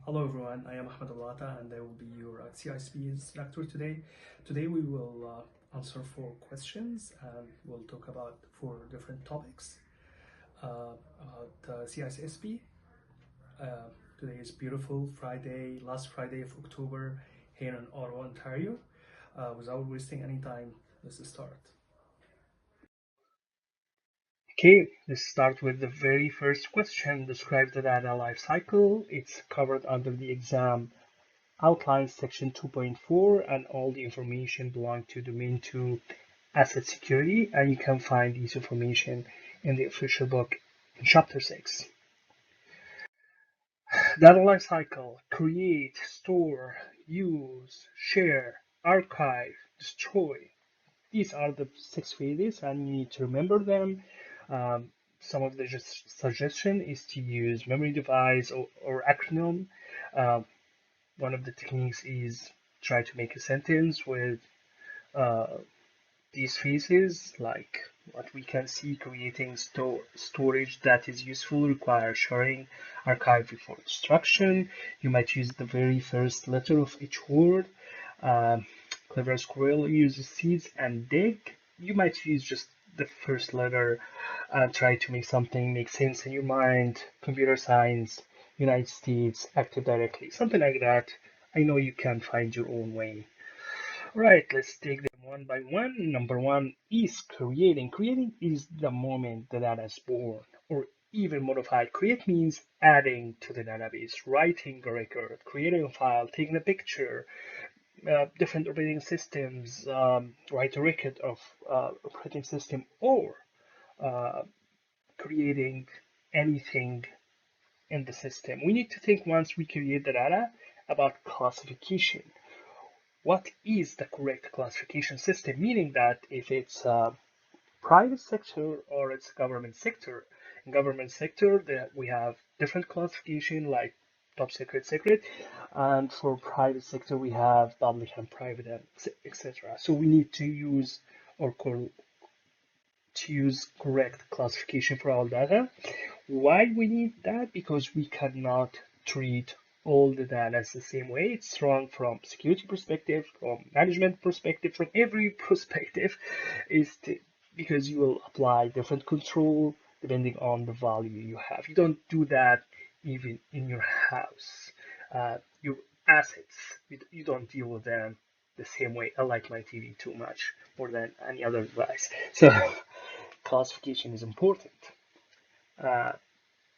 Hello everyone, I am Ahmed Abuelatta and I will be your CISP instructor today. Today we will answer 4 questions and we'll talk about 4 different topics about CISP. Uh, Today is beautiful Friday, last Friday of October here in Ottawa, Ontario. Without wasting any time, let's start. Okay, let's start with the very first question. Describe the data lifecycle. It's covered under the exam outlines section 2.4 and all the information belong to domain 2 asset security, and you can find this information in the official book in chapter 6. Data lifecycle: create, store, use, share, archive, destroy. These are the 6 phases and you need to remember them. Some of the suggestion is to use memory device or acronym. Uh, One of the techniques is try to make a sentence with uh, these phases, like what we can see: creating storage that is useful requires sharing, archive before destruction. You might use the very first letter of each word. Um, Clever Squirrel uses seeds and dig. You might use just the first letter and try to make something make sense in your mind. Computer Science, United States, Active Directory, something like that. I know you can find your own way. All right, let's take them one by one. Number one is creating. Creating is the moment the data is born or even modified. Create means adding to the database, writing a record, creating a file, taking a picture, different operating systems, write a record of operating system, or uh, creating anything in the system. We need to think once we create the data about classification. What is the correct classification system? Meaning that if it's a private sector or it's government sector. In government sector, we have different classification like top secret, secret, and for private sector we have public and private and etc. So we need to use or to use correct classification for our data. Why we need that? Because we cannot treat all the data the same way. It's wrong from security perspective, from management perspective, from every perspective, is to, because you will apply different control depending on the value you have. You don't do that even in your house. Your assets, you don't deal with them the same way. I like my TV too much more than any other device. So classification is important. Uh,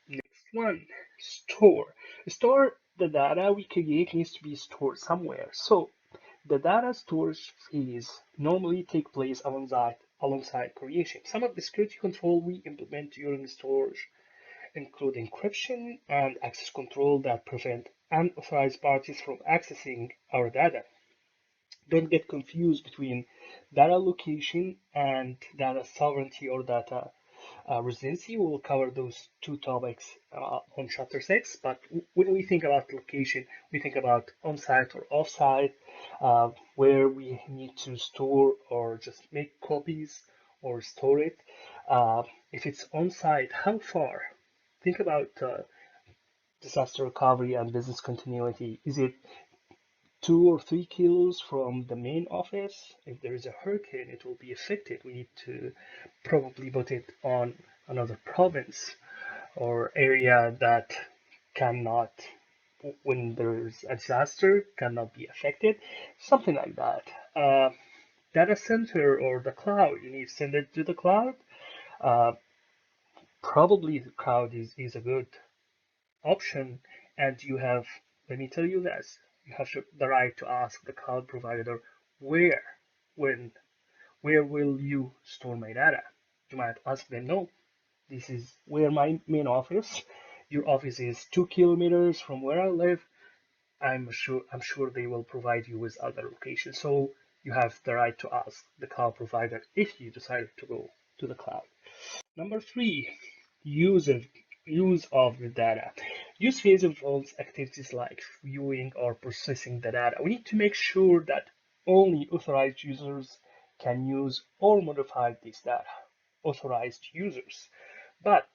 Next one, store. Store the data we create needs to be stored somewhere. So the data storage phase normally take place alongside creation. Some of the security control we implement during storage include encryption and access control that prevent unauthorized parties from accessing our data. Don't get confused between data location and data sovereignty or data residency. We will cover those 2 topics on chapter 6. But when we think about location, we think about on-site or off-site, where we need to store or just make copies or store it. If it's on-site, how far? Think about disaster recovery and business continuity. Is it 2 or 3 kilos from the main office? If there is a hurricane, it will be affected. We need to probably put it on another province or area that cannot, when there's a disaster, cannot be affected. Something like that. Data center or the cloud, you need to send it to the cloud. Uh, Probably the cloud is a good option, and you have, let me tell you this, you have the right to ask the cloud provider where, when, where will you store my data? You might ask them, no, this is where my main office. Your office is 2 kilometers from where I live. I'm sure they will provide you with other locations. So you have the right to ask the cloud provider if you decide to go to the cloud. Number three, use of use of the data. Use phase involves activities like viewing or processing the data. We need to make sure that only authorized users can use or modify this data. Authorized users. But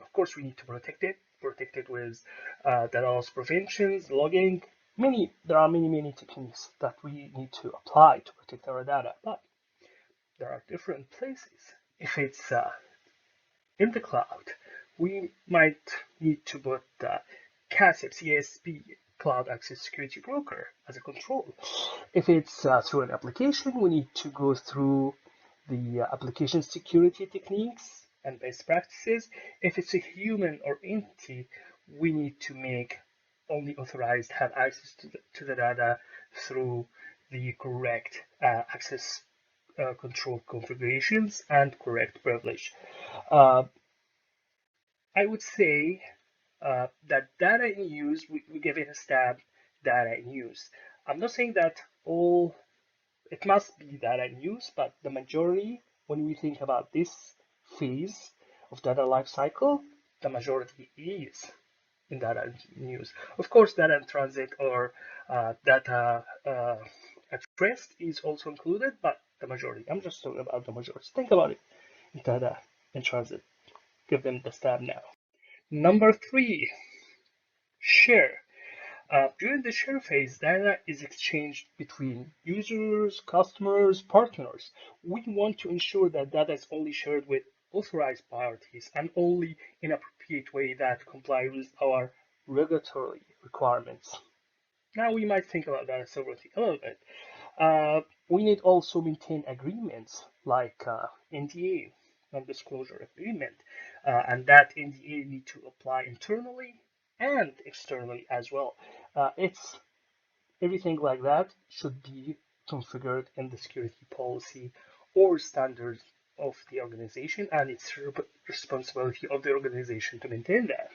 of course, we need to protect it. protected with data loss preventions, logging. There are many techniques that we need to apply to protect our data, but there are different places. If it's in the cloud, we might need to put CASB, Cloud Access Security Broker, as a control. If it's through an application, we need to go through the application security techniques and best practices. If it's a human or entity, we need to make only authorized have access to the data through the correct access control configurations and correct privilege. Uh, I would say that data in use, we give it a stab, data in use. I'm not saying that all, it must be data in use, but the majority, when we think about this phase of data lifecycle, the majority is in data in use. Of course, data in transit or data at rest is also included, but the majority, I'm just talking about the majority. Think about it, data in transit. Give them the stab now. Number 3, share. During the share phase, data is exchanged between users, customers, partners. We want to ensure that data is only shared with authorized parties and only in an appropriate way that comply with our regulatory requirements. Now we might think about data sovereignty a little bit. We need also maintain agreements like NDA, non-disclosure agreement, and that NDA need to apply internally and externally as well. It's everything like that should be configured in the security policy or standards of the organization, and it's responsibility of the organization to maintain that.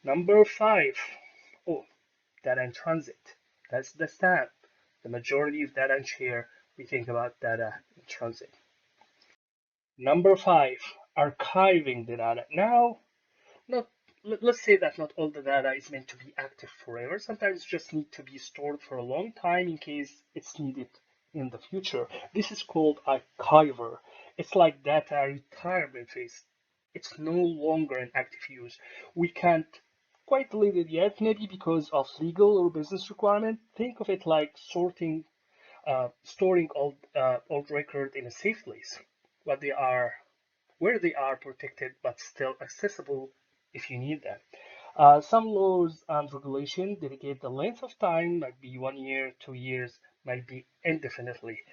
Number 5, oh, data in transit. That's the stamp. The majority of data in share, we think about data in transit. Number 5, archiving the data. Now, not let's say that not all the data is meant to be active forever. Sometimes it just need to be stored for a long time in case it's needed in the future. This is called archiver. It's like data retirement phase. It's no longer in active use. We can't quite delete it yet, maybe because of legal or business requirement. Think of it like storing old record in a safe place. What they are where they are protected but still accessible if you need them. Some laws and regulations dedicate the length of time, might be 1 year, 2 years, might be indefinitely.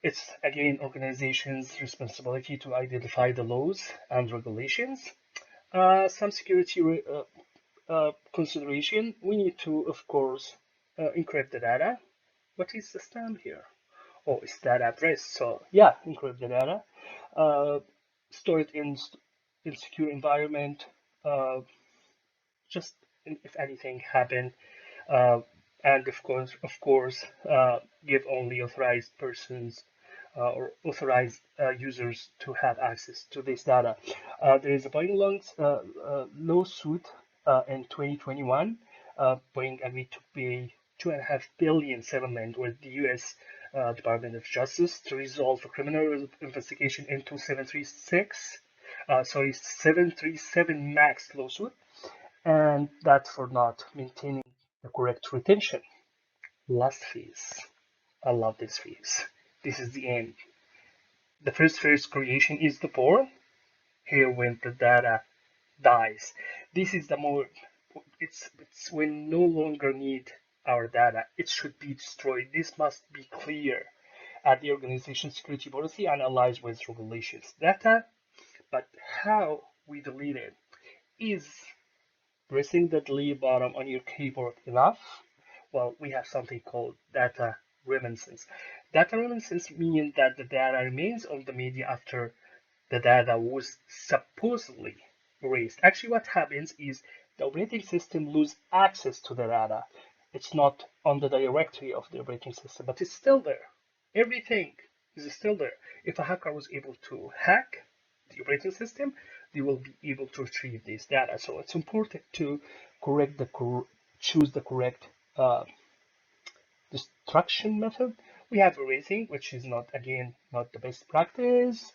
It's again organizations' responsibility to identify the laws and regulations. Some security consideration, we need to, of course, encrypt the data. What is the stamp here? Oh, it's that address. So yeah, encrypt the data, uh, store it in secure environment. Uh, just if anything happen, uh, and of course, give only authorized persons or authorized users to have access to this data. There is a Boeing lawsuit in 2021. Boeing agreed to pay 2.5 billion settlement with the U.S. Department of Justice to resolve a criminal investigation into 737 MAX lawsuit, and that's for not maintaining the correct retention. Last phase. I love this phase. This is the end. The first phase creation is the born. Here when the data dies. This is the more it's when no longer need our data. It should be destroyed. This must be clear at the organization security policy and aligns with regulations. Data, but how we delete it is pressing the delete button on your keyboard enough? Well, we have something called data reminiscence. Data reminiscence means that the data remains on the media after the data was supposedly erased. Actually, what happens is the operating system loses access to the data. It's not on the directory of the operating system, but it's still there. Everything is still there. If a hacker was able to hack the operating system, they will be able to retrieve this data. So it's important to choose the correct destruction method. We have erasing, which is not, again, not the best practice.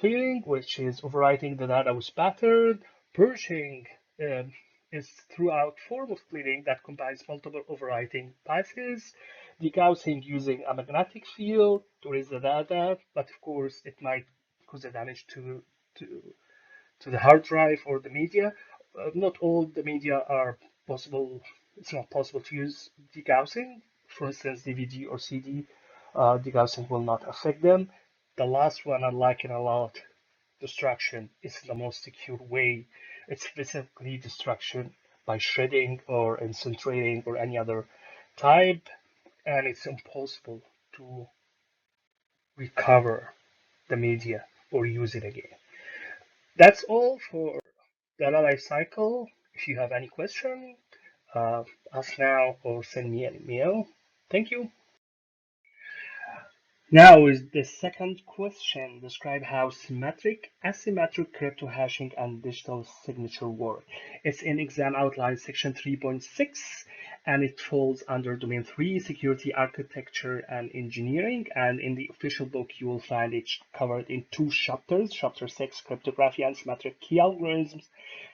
Clearing, which is overwriting the data with pattern. Purging, um, is throughout form of splitting that combines multiple overwriting passes, degaussing using a magnetic field to raise the data, but of course it might cause a damage to to the hard drive or the media. Not all the media are possible. It's not possible to use degaussing. For instance, DVD or CD, degaussing will not affect them. The last one I like it a lot. Destruction is the most secure way. It's physically destruction by shredding or incinerating or any other type, and it's impossible to recover the media or use it again. That's all for data life cycle. If you have any question, ask now or send me an email. Thank you. Now is the second question. Describe how symmetric, asymmetric crypto hashing and digital signature work. It's in exam outline section 3.6 and it falls under domain 3, security architecture and engineering. And in the official book, you will find it covered in 2 chapters. Chapter 6, cryptography and symmetric key algorithms.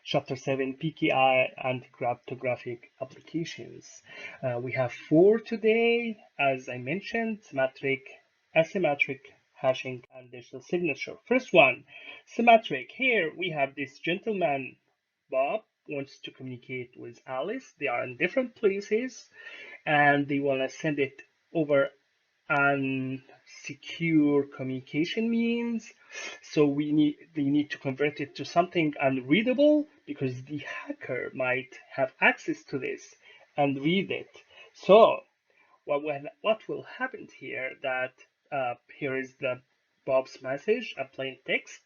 Chapter 7, PKI and cryptographic applications. We have 4 today, as I mentioned, symmetric, asymmetric hashing and digital signature. First one, symmetric. Here we have this gentleman, Bob, wants to communicate with Alice. They are in different places and they want to send it over an secure communication means. So they need to convert it to something unreadable because the hacker might have access to this and read it. So what will happen here that here is the Bob's message, a plain text.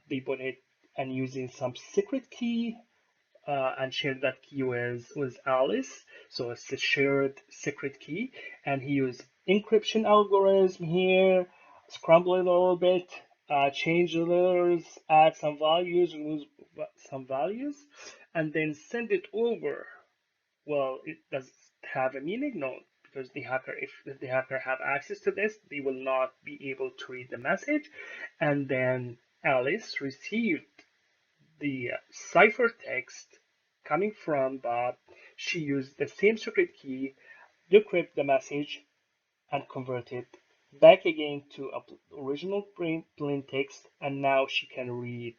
They put it and using some secret key and share that key with Alice. So it's a shared secret key, and he used encryption algorithm here, scramble it a little bit, change the letters, add some values, remove some values, and then send it over. Well, it does have a meaning? No, because if the hacker have access to this, they will not be able to read the message. And then Alice received the ciphertext coming from Bob. She used the same secret key, decrypt the message, and convert it back again to a original plain text, and now she can read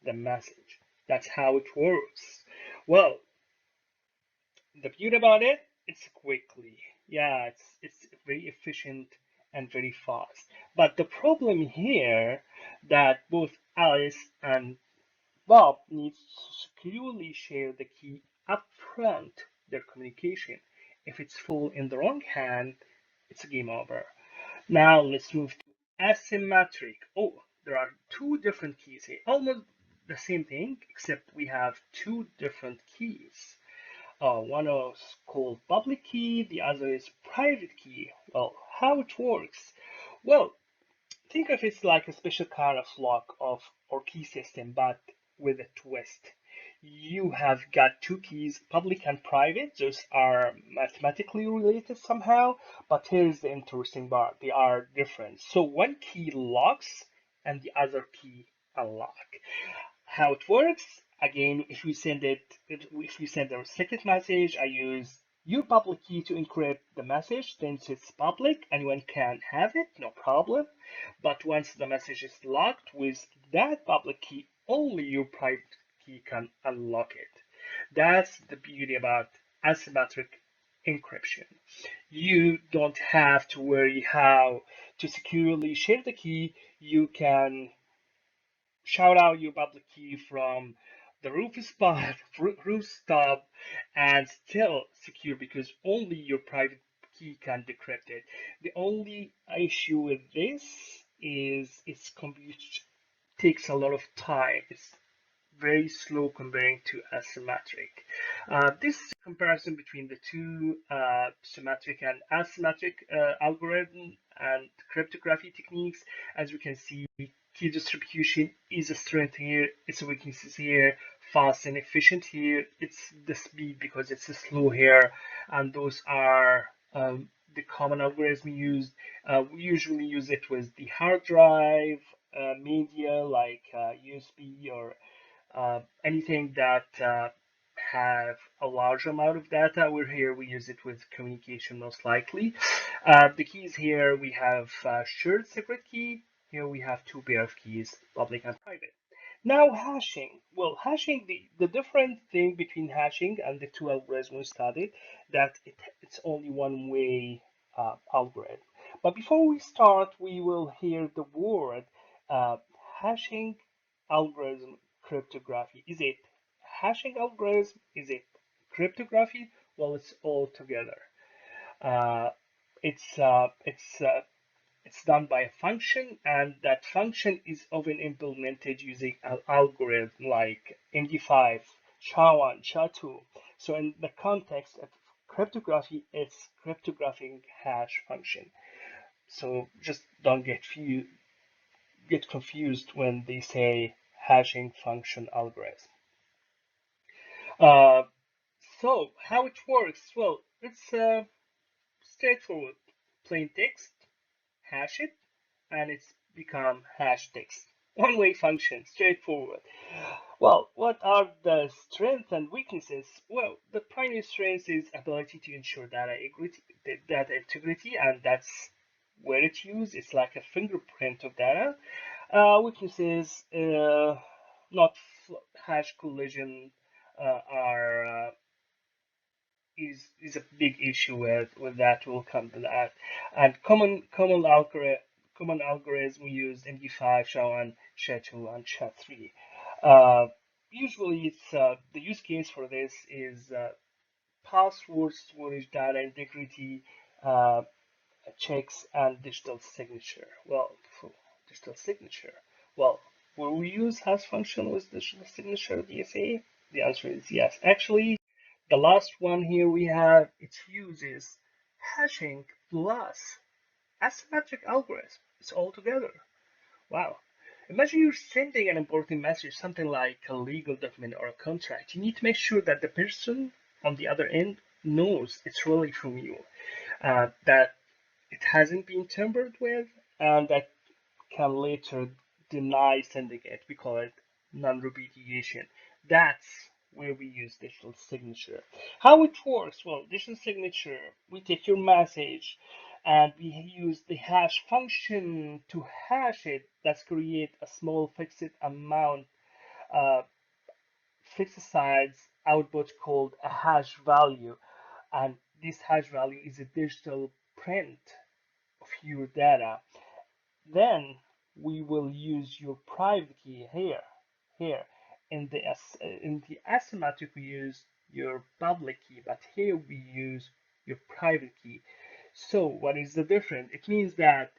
the message. That's how it works. Well, the beauty about it, it's quickly. Yeah, it's very efficient and very fast. But the problem here that both Alice and Bob needs to securely share the key upfront their communication. If it's fall in the wrong hand, it's a game over. Now let's move to asymmetric. Oh, there are 2 different keys here. Almost the same thing, except we have 2 different keys. One is called public key, the other is private key. Well, how it works? Well, think of it like a special kind of lock of or key system, but with a twist. You have got 2 keys, public and private. Those are mathematically related somehow, but here's the interesting part. They are different. So one key locks and the other key unlock. How it works, again, if we send a secret message, I use your public key to encrypt the message. Since it's public, anyone can have it, no problem. But once the message is locked with that public key, only your private key can unlock it. That's the beauty about asymmetric encryption. You don't have to worry how to securely share the key. You can shout out your public key from the rooftop, and still secure because only your private key can decrypt it. The only issue with this is its compute takes a lot of time. It's very slow comparing to asymmetric. This is a comparison between the 2 symmetric and asymmetric algorithm and cryptography techniques. As we can see, key distribution is a strength here, its weaknesses here, fast and efficient here. It's the speed because it's slow here, and those are the common algorithm used. We usually use it with the hard drive media like USB or Anything that have a large amount of data, we use it with communication most likely. The keys here we have shared secret key. Here we have two pair of keys, public and private. Now hashing. Well, hashing, the different thing between hashing and the two algorithms we studied, that it's only one way algorithm. But before we start, we will hear the word uh, hashing algorithm cryptography. Is it hashing algorithm? Is it cryptography? Well, it's all together. Uh, it's done by a function, and that function is often implemented using an algorithm like MD5, SHA-1, SHA-2. So in the context of cryptography, it's cryptographic hash function. So just don't get confused when they say hashing function algorithm. Uh, so how it works? Well, it's straightforward. Plain text, hash it, and it's become hash text. One-way function, straightforward. Well, what are the strengths and weaknesses? Well, the primary strength is ability to ensure data integrity, and that's where it's used. It's like a fingerprint of data. Weaknesses, not hash collision, are is a big issue with that. Will come to that. And common algorithm we use MD5, SHA-1, SHA-2, and SHA-3. Uh, Usually, it's the use case for this is password storage, data integrity, uh, checks, and digital signature. Well, for digital signature, well, will we use hash function with digital signature DSA? The answer is yes. Actually, the last one here we have, it uses hashing plus asymmetric algorithm. It's all together. Wow. Imagine you're sending an important message, something like a legal document or a contract. You need to make sure that the person on the other end knows it's really from you, that it hasn't been tampered with, and that can later deny sending it. We call it non-repudiation. That's where we use digital signature. How it works? Well, digital signature, we take your message and we use the hash function to hash it. That's create a small fixed amount, uh, fixed size output called a hash value. And this hash value is a digital print of your data. Then we will use your private key here. Here in the asymmetric we use your public key, but here we use your private key. So what is the difference? It means that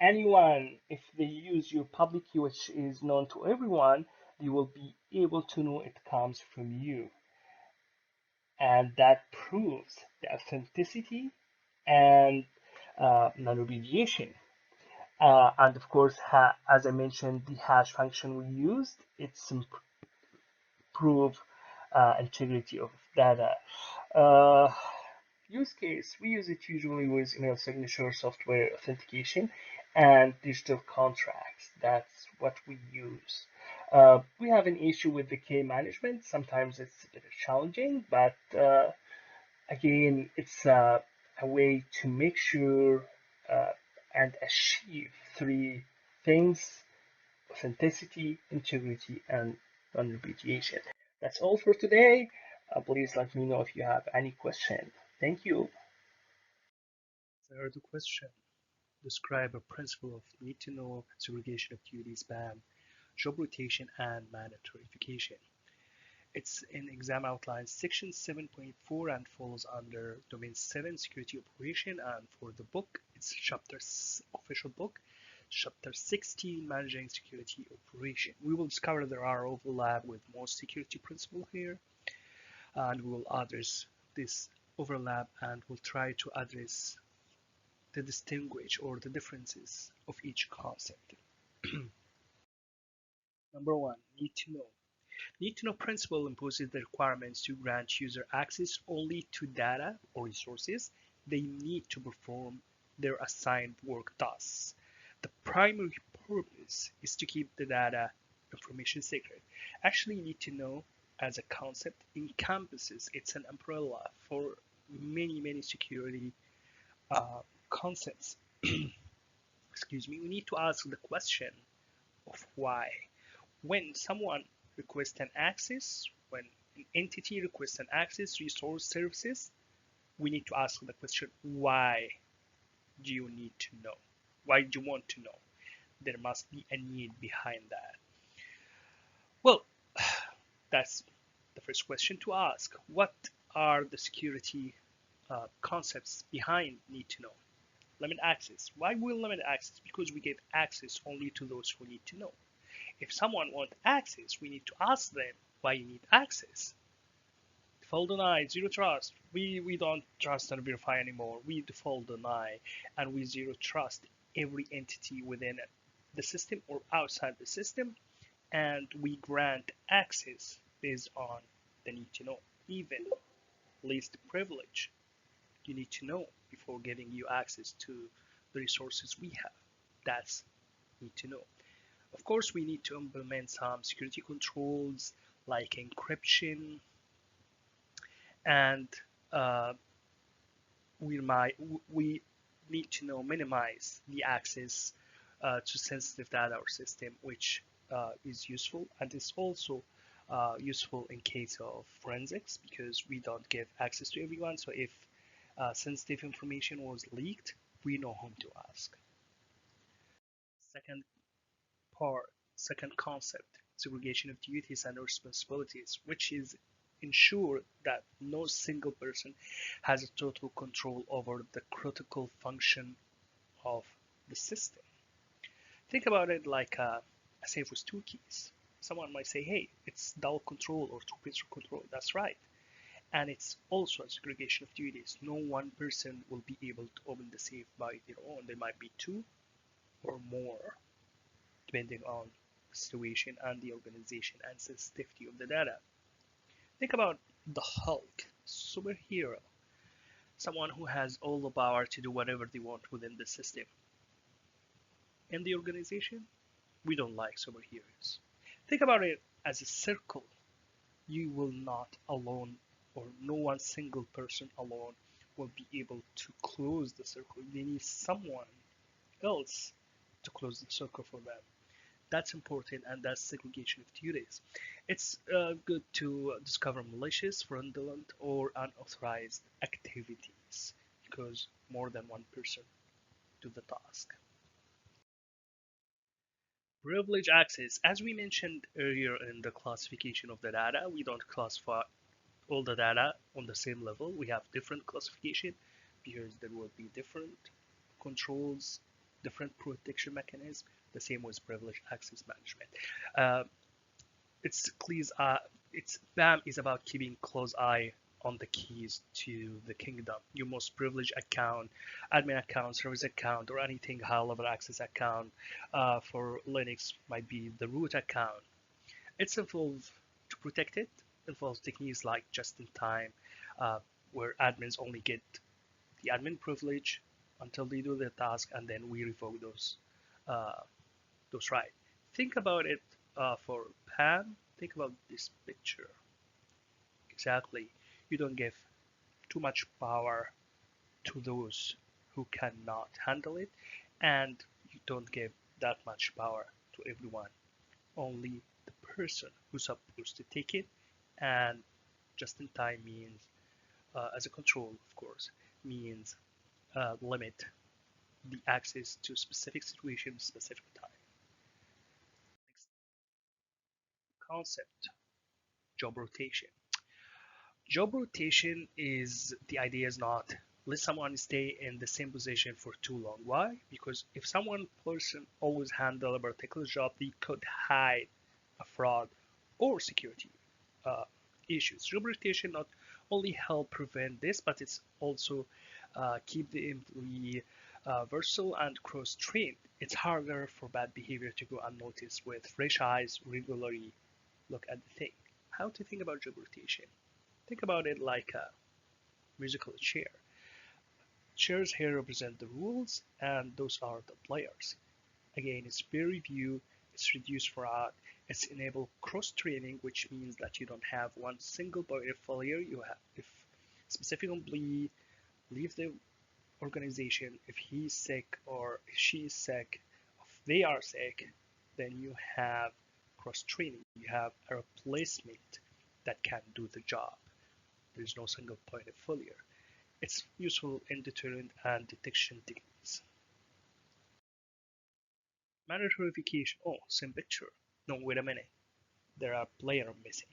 anyone, if they use your public key, which is known to everyone, they will be able to know it comes from you, and that proves the authenticity and non-repudiation. And of course, as I mentioned, the hash function we used, it's improve integrity of data. Uh, Use case, we use it usually with email signature, software authentication, and digital contracts. That's what we use. We have an issue with the key management. Sometimes it's a bit challenging, but again, it's a way to make sure uh, and achieve three things: authenticity, integrity, and non-repudiation. That's all for today. Please let me know if you have any question. Thank you. Third question. Describe a principle of need to know, segregation of duty, spam, job rotation, and mandatory vacation. It's in exam outlines section 7.4 and falls under domain 7 security operation, and for the book it's official book chapter 16 managing security operation. We will discover there are overlap with most security principle here, and we will address this overlap and we'll try to address the distinguish or the differences of each concept. Number one, need to know. Need to know principle imposes the requirements to grant user access only to data or resources they need to perform their assigned work tasks. The primary purpose is to keep the data information secret. Actually, you need to know as a concept encompasses, it's an umbrella for many security concepts. Excuse me, we need to ask the question of why. When someone requests an access, when an entity requests an access, resource, services, we need to ask the question, why do you need to know? Why do you want to know? There must be a need behind that. Well, that's the first question to ask. What are the security concepts behind need to know? Limit access. Why we limit access? Because we give access only to those who need to know. If someone wants access, we need to ask them why you need access. Default deny, zero trust. We don't trust and verify anymore. We default deny and we zero trust every entity within the system or outside the system, and we grant access based on the need to know. Even least privilege, you need to know before giving you access to the resources we have. That's need to know. Of course, we need to implement some security controls like encryption, and uh, we need to know minimize the access to sensitive data or system, which is useful, and is also useful in case of forensics because we don't give access to everyone. So if sensitive information was leaked, we know whom to ask. Second part, second concept, segregation of duties and responsibilities, which is ensure that no single person has a total control over the critical function of the system. Think about it like a safe with two keys. Someone might say, hey, it's dual control or two-pistol control. That's right. And it's also a segregation of duties. No one person will be able to open the safe by their own. There might be two or more, depending on the situation and the organization and sensitivity of the data. Think about the Hulk, superhero, someone who has all the power to do whatever they want within the system. In the organization, we don't like superheroes. Think about it as a circle. You will not alone, or no one single person alone will be able to close the circle. They need someone else to close the circle for them. That's important, and that's segregation of duties. It's good to discover malicious, fraudulent, or unauthorized activities because more than one person do the task. Privilege access. As we mentioned earlier in the classification of the data, we don't classify all the data on the same level. We have different classification because there will be different controls, different protection mechanisms. The same with privilege access management. Uh, it's please, it's BAM is about keeping close eye on the keys to the kingdom. Your most privileged account, admin account, service account, or anything high-level access account for Linux might be the root account. It's involved to protect it. Involves techniques like just-in-time, where admins only get the admin privilege until they do their task, and then we revoke those rights. Think about it for PAM. Think about this picture. Exactly. You don't give too much power to those who cannot handle it, and you don't give that much power to everyone. Only the person who's supposed to take it, and just in time means, as a control, of course, means limit the access to specific situation, specific time. Next concept, job rotation. Job rotation is the idea is not let someone stay in the same position for too long. Why? Because if someone person always handle a particular job, they could hide a fraud or security uh, issues. Job rotation not only help prevent this, but it's also keep the employee versatile and cross-trained. It's harder for bad behavior to go unnoticed with fresh eyes regularly look at the thing. How to think about job rotation? Think about it like a musical chair. Chairs here represent the rules, and those are the players. Again, it's peer review, it's reduced fraud, It's enable cross-training, which means that you don't have one single point of failure. You have, if specific employee leave the organization, if he's sick or if she's sick, if they are sick, then you have cross-training. You have a replacement that can do the job. There's no single point of failure. It's useful in deterrent and detection techniques. Mandatory verification. Oh, same picture. No, wait a minute. There are player missing,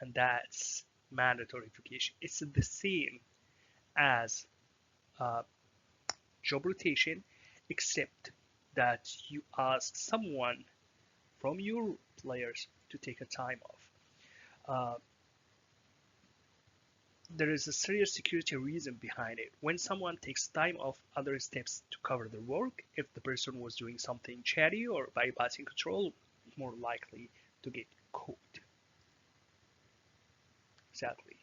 and that's mandatory verification. It's the same as uh, job rotation, except that you ask someone from your players to take a time off. Uh, there is a serious security reason behind it. When someone takes time off other steps to cover their work, if the person was doing something shady or bypassing control, more likely to get caught. Exactly.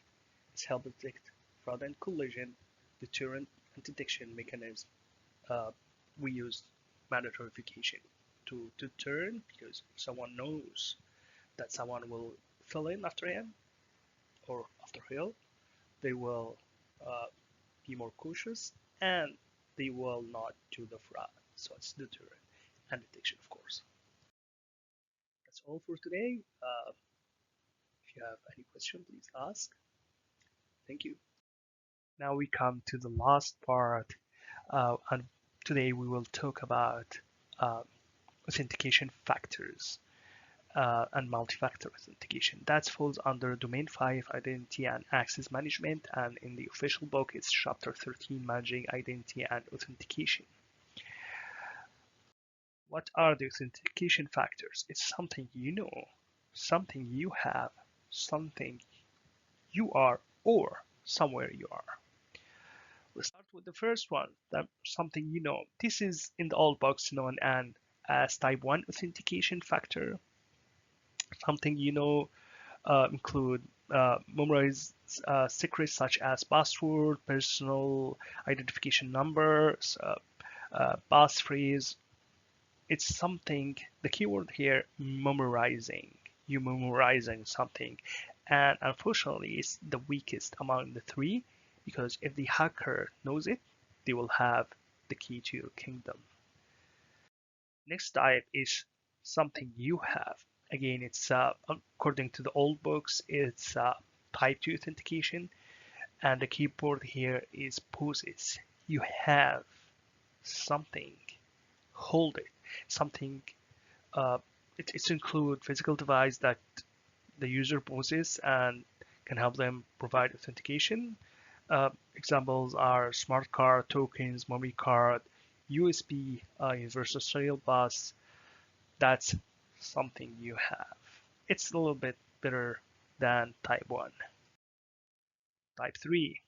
It's help detect fraud and collision, deterrent and detection mechanism. We use mandatory verification to deter, because if someone knows that someone will fill in after him or after her, they will uh, be more cautious and they will not do the fraud. So it's deterrent and detection, of course. That's all for today. If you have any question, please ask. Thank you. Now we come to the last part, and today we will talk about uh, authentication factors and multi-factor authentication. That falls under Domain 5 Identity and Access Management, and in the official book it's Chapter 13 Managing Identity and Authentication. What are the authentication factors? It's something you know, something you have, something you are, or somewhere you are. Let's start with the first one, that something you know. This is in the old box known as type 1 authentication factor. Something you know include memorized secrets such as password, personal identification numbers, passphrase. It's something, the keyword here, memorizing. You memorizing something. And unfortunately, it's the weakest among the three, because if the hacker knows it, they will have the key to your kingdom. Next type is something you have. Again, it's according to the old books, it's type 2 authentication, and the keyboard here is poses. You have something, hold it, something. Uh, it's include physical device that the user poses and can help them provide authentication. Examples are smart card, tokens, memory card, USB, universal serial bus. That's something you have. It's a little bit better than type 1. Type 3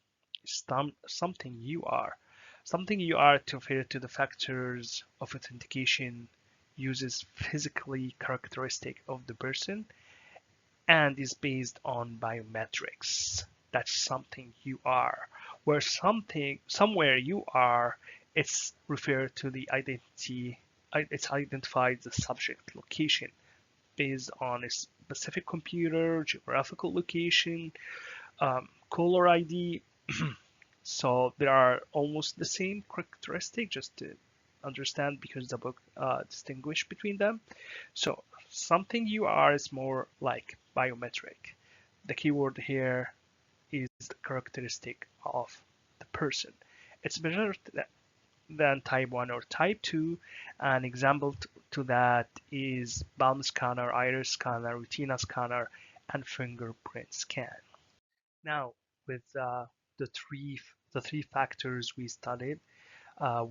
is something you are. Something you are to refer to the factors of authentication, uses physically characteristic of the person, and is based on biometrics. That's something you are. Where somewhere you are, it's referred to the identity. It's identified the subject location based on a specific computer, geographical location, caller ID. So there are almost the same characteristic, just to understand, because the book distinguish between them. So something you are is more like biometric. The keyword here is the characteristic of the person. It's better than type 1 or type 2. An example to that is palm scanner, iris scanner, retina scanner, and fingerprint scan. Now, with the three factors we studied,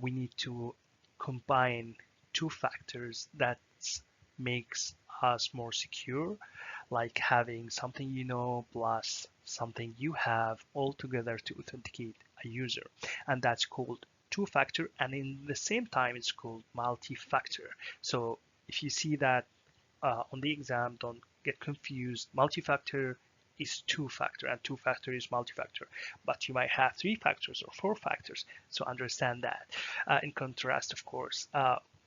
we need to combine two factors that makes us more secure, like having something you know plus something you have all together to authenticate a user, and that's called two-factor, and in the same time it's called multi-factor. So if you see that on the exam, don't get confused. Multi-factor is two-factor and two-factor is multi-factor, but you might have three factors or four factors, so understand that. In contrast, of course,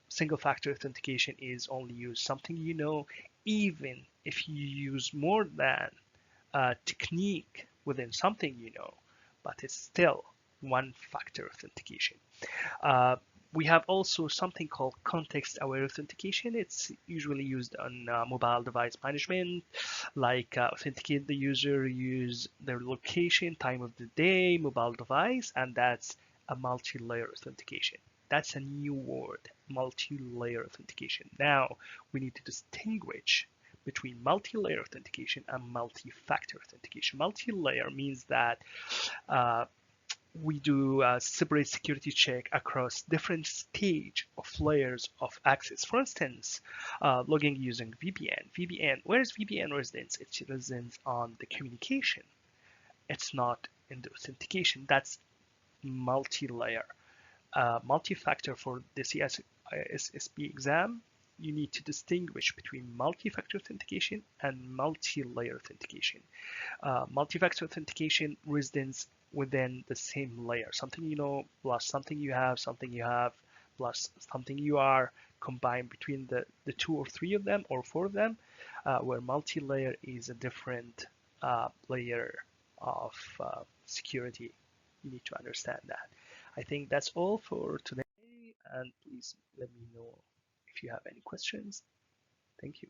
single-factor authentication is only use something you know even if you use more than a technique within something you know, but it's still one-factor authentication. Uh, we have also something called context-aware authentication. It's usually used on mobile device management, like authenticate the user, use their location, time of the day, mobile device, and that's a multi-layer authentication. That's a new word, multi-layer authentication. Now we need to distinguish between multi-layer authentication and multi-factor authentication. Multi-layer means that uh, we do a separate security check across different stage of layers of access. For instance, logging using VPN. VPN, where is VPN residence? It residence on the communication. It's not in the authentication. That's multi-layer. Multi-factor for the CSSP exam, you need to distinguish between multi-factor authentication and multi-layer authentication. Multi-factor authentication residence within the same layer. Something you know plus something you have plus something you are combined between the two or three of them or four of them, where multi-layer is a different layer of security. You need to understand that. I think that's all for today, and please let me know if you have any questions. Thank you.